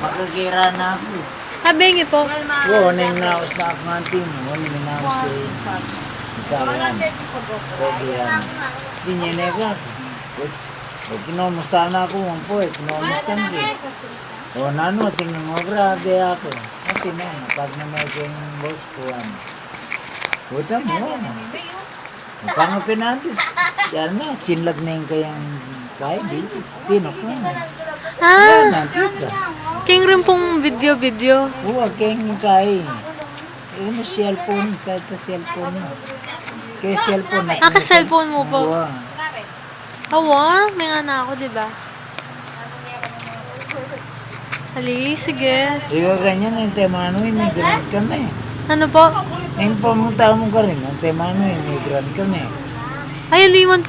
Makakira na ako. Bengi po. Oo, ninaos na ako ng team. Oo, ninaos ko. Isayan. Kogiran. Di niya nega. Kinomusta na ako. Po, kinomusta na ko. O, nano, tingnan mo, brade ako. At na, pag na may kayong boss ko, Puta mo. Pangapin natin. Yan na, sinlag na yung kayang kaya. Tinok na. Yan na, tita. King rin pong video. Oo, kayang kaya. Ano, cellphone, kahit na cellphone mo. Kaya cellphone na. Ka-cellphone mo po. Oo. Awa, may nga na ako, diba? Hali, sige. Ikaw ganyan, yung tema ano, immigrant ka na eh. Ano po? Yung pamunta mo ka rin, yung tema ano, immigrant ka na eh. Ay, liwan.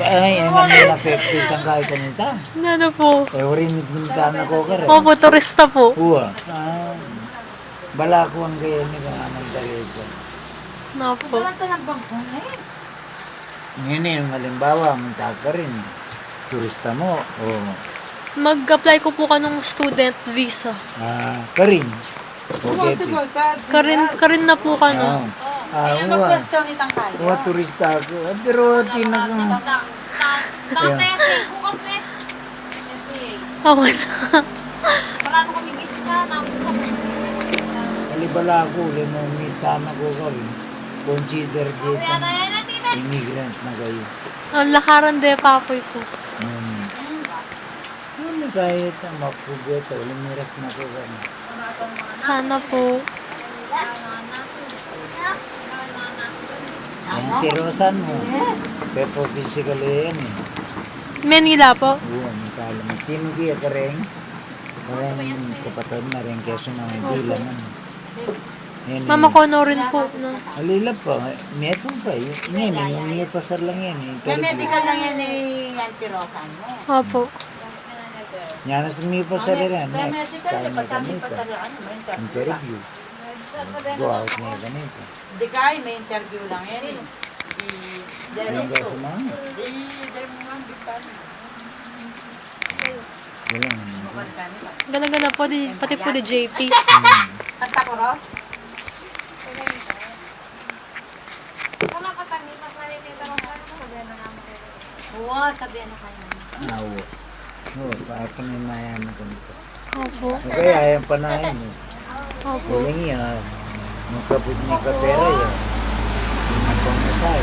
Ay, ang nila 50 kang kahit kanita. Ano po? Eh, rin minta na ko ka rin. Opo, turista po. Oo. Bala ko ang kaya ni kang anong talito. Ano po? Ngayon yung halimbawa, munta ka rin. Turista mo, o Mag-apply ko po ka ng student visa. ka rin. Okay. Karin na po ka no? Uwa turista ako. Pero tinakang... Ako na. Alibala ako, may tama ko ka rin. Consider dito. Immigrant na kayo. Ang lakaran de papoy po. Ano kahit ang mapugot, lumiras na ko ka rin. Sana po. Ang tirosan mo. Pero physically yan eh. Manila po. Oo, nakala mo. Tinugi ka rin. Parang kapatid na rin keso na hindi laman. Mama ko no rin po. No? Alila pa. Metong pa. Ngayon, yung may pasar lang yan eh. May medical lang yan yan tirosan mo. Opo. Yan na may pasar yan. Next, kaya na ganito. Interview. Go out na yung ganito. Di kaya, may interview lang yan eh. Ayun ka sa mga. Wala naman. Gala-gala po, pati po di JP. At takoros? Oo, sabihan na kayo. Oo. Oo, para pa may mayaman ko nito. Opo. Okay, ayaw pa na yun eh. Opo. Huling yan. Magkapit niya ka pera yan. Yung ang pamasay.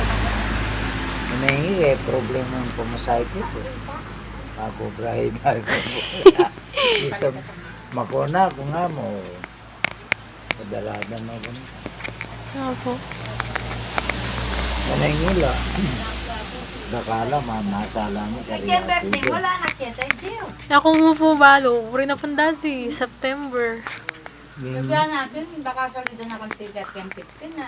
Manahingi eh, problema ng pamasay ko ito. Ako, brahe na. Ito, makona ko nga mo. Padaladan mo ganito. Opo. Manahingi lang. Nakala, masala mo. Yung birthday, wala na kita, Jill. Ako mo po balo. Uri na pong dati. September. Sabihan natin, baka solido na consider yung 15 na.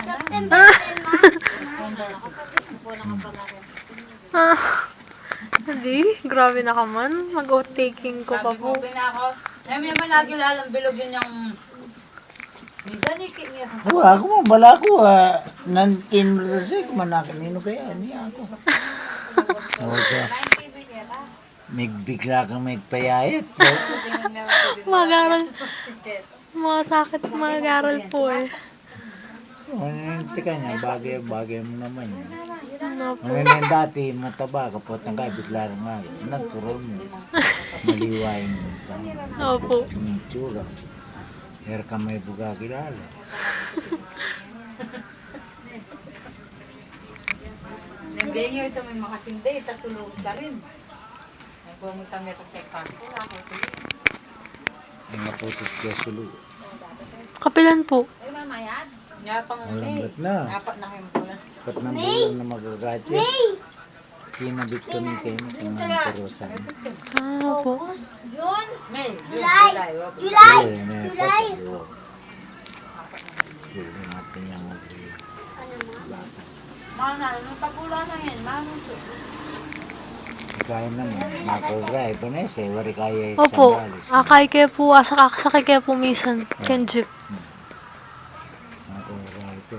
Hindi. Grabe na ka man. Mag-out-taking ko pa po. Sabi na ako, may nagilalang bilog yun yung... Minsan niya. Ako mo, bala ko. Nantin mo sa sik, manakanino kaya. Niya ako. Okay. May bigla kang may payayat. Magaral. Mga sakit magaral po eh. Tika niya, bagay mo naman yan. Ano po. Ngayon dati, mataba, kapot ng kaya, bigla rin nga. Natural mo. Maliwain mo. Opo. Yung tsura. Her ka may buga kilala. Nandun nyo ito may makasindi, tapos sulog ka rin. Pumunta mo itong kay Parko, ako sila. Ay maputot kaya sulog. Kapilan po. Ay, mamayad. Nga pang Malambat na. Apat na kayong bulan. Ba't nang bulan na magagatya? Kinabit kami kayo na kung ang karosan. Opo. May, July. July. July. July natin yung mag-iwi. Mana, nung pagula na yan, manong Kaya naman, makogay po na siya. Wari kaya Opo. sandalis. Akay kaya po, sakay kaya po minsan. Kenjip. Makogay ito.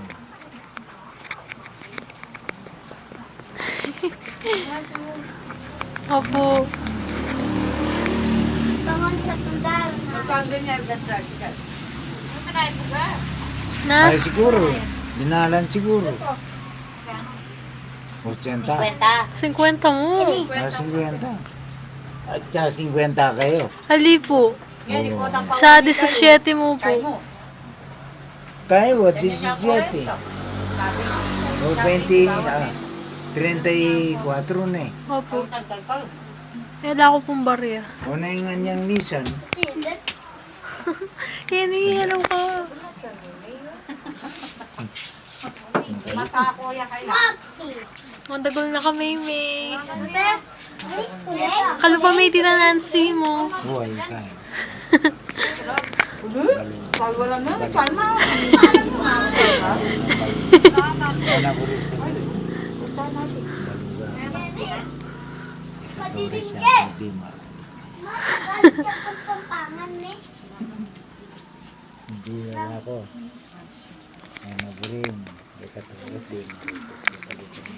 Opo. Tangon sa tundal. Na? Ay, siguro. Dinalan siguro. 80. 50 mo. 50. At saka 50 kayo. Hali po. Oo. Sa 17 mo po. Kayo, 17. O 20, 34 na eh. Opo. Kaya ko pong barya. O na yung kanyang Nissan. Hello ka. Matagal na kami, May. Kalo pa may tita Nancy mo. Buhay tayo. Wala na, sana. Wala ko rin sa Ito siya, Dimar. Hindi wala ako. Ano ko rin. Ikatulad din. Ikatulad din.